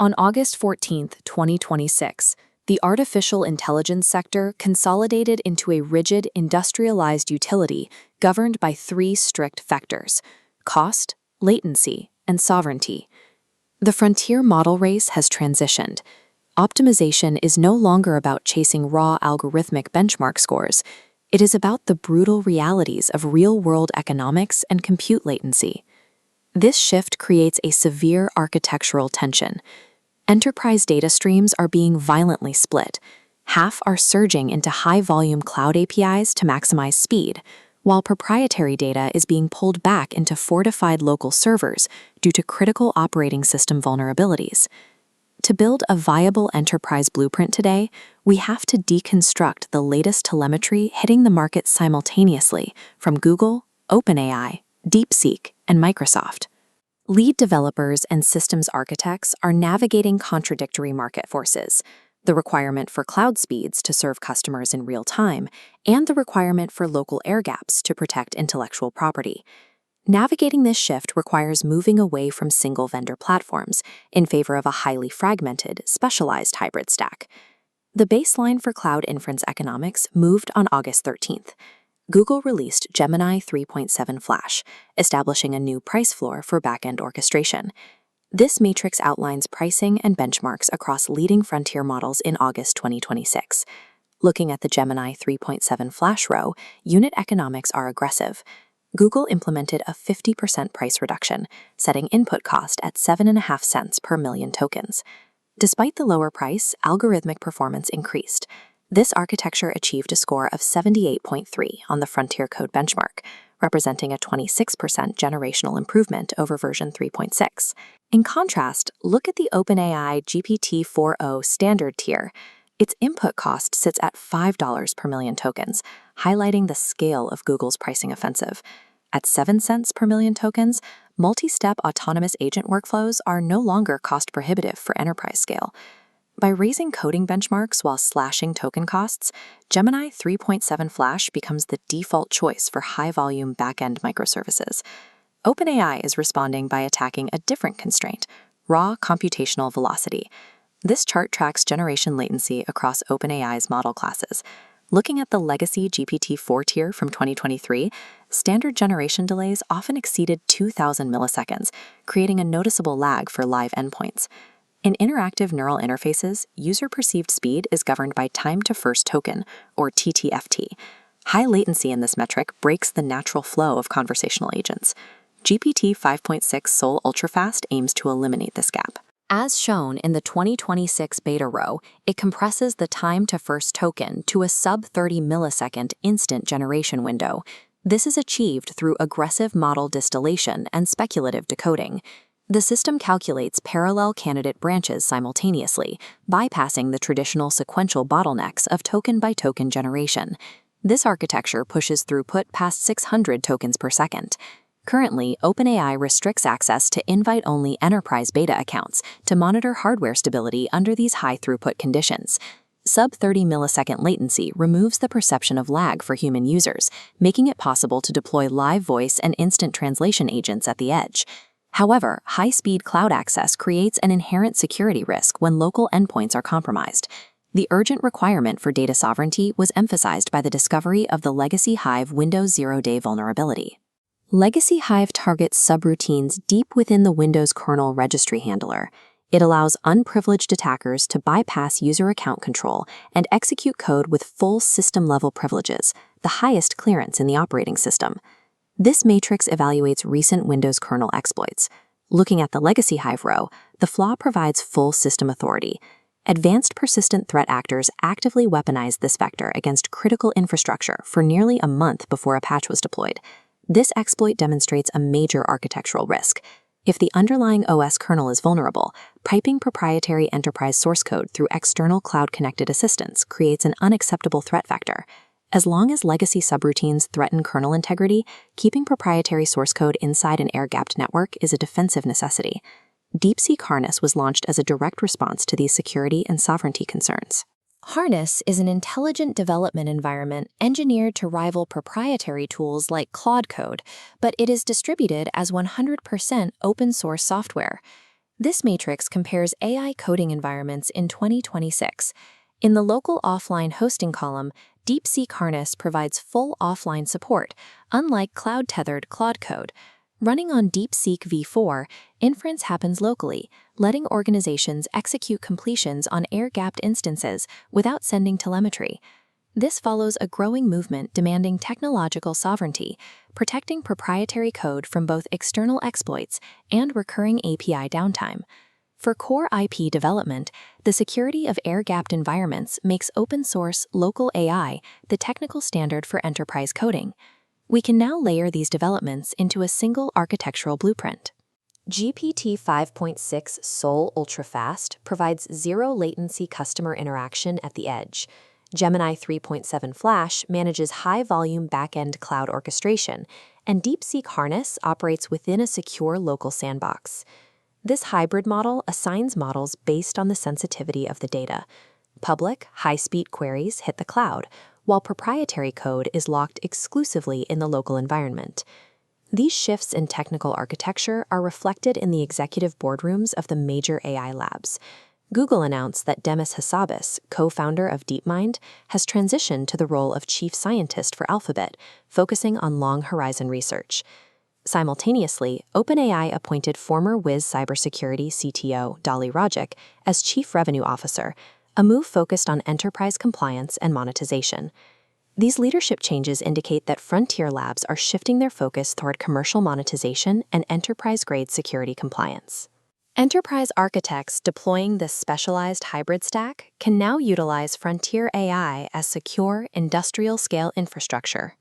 On August 14, 2026, the artificial intelligence sector consolidated into a rigid, industrialized utility governed by three strict vectors: cost, latency, and sovereignty. The frontier model race has transitioned. Optimization is no longer about chasing raw algorithmic benchmark scores. It is about the brutal realities of real-world economics and compute latency. This shift creates a severe architectural tension. Enterprise data streams are being violently split. Half are surging into high-volume cloud APIs to maximize speed, while proprietary data is being pulled back into fortified local servers due to critical operating system vulnerabilities. To build a viable enterprise blueprint today, we have to deconstruct the latest telemetry hitting the market simultaneously from Google, OpenAI, DeepSeek, and Microsoft. Lead developers and systems architects are navigating contradictory market forces: the requirement for cloud speeds to serve customers in real time, and the requirement for local air gaps to protect intellectual property. Navigating this shift requires moving away from single-vendor platforms in favor of a highly fragmented, specialized hybrid stack. The baseline for cloud inference economics moved on August 13th. Google released Gemini 3.7 Flash, establishing a new price floor for back-end orchestration. This matrix outlines pricing and benchmarks across leading frontier models in August 2026. Looking at the Gemini 3.7 Flash row, unit economics are aggressive. Google implemented a 50% price reduction, setting input cost at 7.5 cents per million tokens. Despite the lower price, algorithmic performance increased. This architecture achieved a score of 78.3 on the Frontier Code benchmark, representing a 26% generational improvement over version 3.6. In contrast, look at the OpenAI GPT-4o standard tier. Its input cost sits at $5 per million tokens, highlighting the scale of Google's pricing offensive. At 7 cents per million tokens, multi-step autonomous agent workflows are no longer cost-prohibitive for enterprise scale. By raising coding benchmarks while slashing token costs, Gemini 3.7 Flash becomes the default choice for high-volume back-end microservices. OpenAI is responding by attacking a different constraint: raw computational velocity. This chart tracks generation latency across OpenAI's model classes. Looking at the legacy GPT-4 tier from 2023, standard generation delays often exceeded 2,000 milliseconds, creating a noticeable lag for live endpoints. In interactive neural interfaces, user-perceived speed is governed by time to first token, or TTFT. High latency in this metric breaks the natural flow of conversational agents. GPT 5.6 Sol Ultrafast aims to eliminate this gap. As shown in the 2026 beta row, it compresses the time to first token to a sub-30 millisecond instant generation window. This is achieved through aggressive model distillation and speculative decoding. The system calculates parallel candidate branches simultaneously, bypassing the traditional sequential bottlenecks of token-by-token generation. This architecture pushes throughput past 600 tokens per second. Currently, OpenAI restricts access to invite-only enterprise beta accounts to monitor hardware stability under these high-throughput conditions. Sub-30 millisecond latency removes the perception of lag for human users, making it possible to deploy live voice and instant translation agents at the edge. However, high-speed cloud access creates an inherent security risk when local endpoints are compromised. The urgent requirement for data sovereignty was emphasized by the discovery of the Legacy Hive Windows Zero-Day vulnerability. Legacy Hive targets subroutines deep within the Windows kernel registry handler. It allows unprivileged attackers to bypass user account control and execute code with full system-level privileges, the highest clearance in the operating system. This matrix evaluates recent Windows kernel exploits. Looking at the Legacy Hive row, the flaw provides full system authority. Advanced persistent threat actors actively weaponized this vector against critical infrastructure for nearly a month before a patch was deployed. This exploit demonstrates a major architectural risk. If the underlying OS kernel is vulnerable, piping proprietary enterprise source code through external cloud-connected assistants creates an unacceptable threat vector. As long as legacy subroutines threaten kernel integrity, keeping proprietary source code inside an air-gapped network is a defensive necessity. DeepSeek Harness was launched as a direct response to these security and sovereignty concerns. Harness is an intelligent development environment engineered to rival proprietary tools like Claude Code, but it is distributed as 100% open-source software. This matrix compares AI coding environments in 2026. In the local offline hosting column, DeepSeek Harness provides full offline support, unlike cloud-tethered Claude Code. Running on DeepSeek v4, inference happens locally, letting organizations execute completions on air-gapped instances without sending telemetry. This follows a growing movement demanding technological sovereignty, protecting proprietary code from both external exploits and recurring API downtime. For core IP development, the security of air-gapped environments makes open-source local AI the technical standard for enterprise coding. We can now layer these developments into a single architectural blueprint. GPT 5.6 Sol Ultrafast provides zero-latency customer interaction at the edge. Gemini 3.7 Flash manages high-volume back-end cloud orchestration, and DeepSeek Harness operates within a secure local sandbox. This hybrid model assigns models based on the sensitivity of the data. Public, high-speed queries hit the cloud, while proprietary code is locked exclusively in the local environment. These shifts in technical architecture are reflected in the executive boardrooms of the major AI labs. Google announced that Demis Hassabis, co-founder of DeepMind, has transitioned to the role of chief scientist for Alphabet, focusing on long-horizon research. Simultaneously, OpenAI appointed former Wiz cybersecurity CTO Dali Rajic as chief revenue officer, a move focused on enterprise compliance and monetization. These leadership changes indicate that frontier labs are shifting their focus toward commercial monetization and enterprise-grade security compliance. Enterprise architects deploying this specialized hybrid stack can now utilize frontier AI as secure, industrial-scale infrastructure.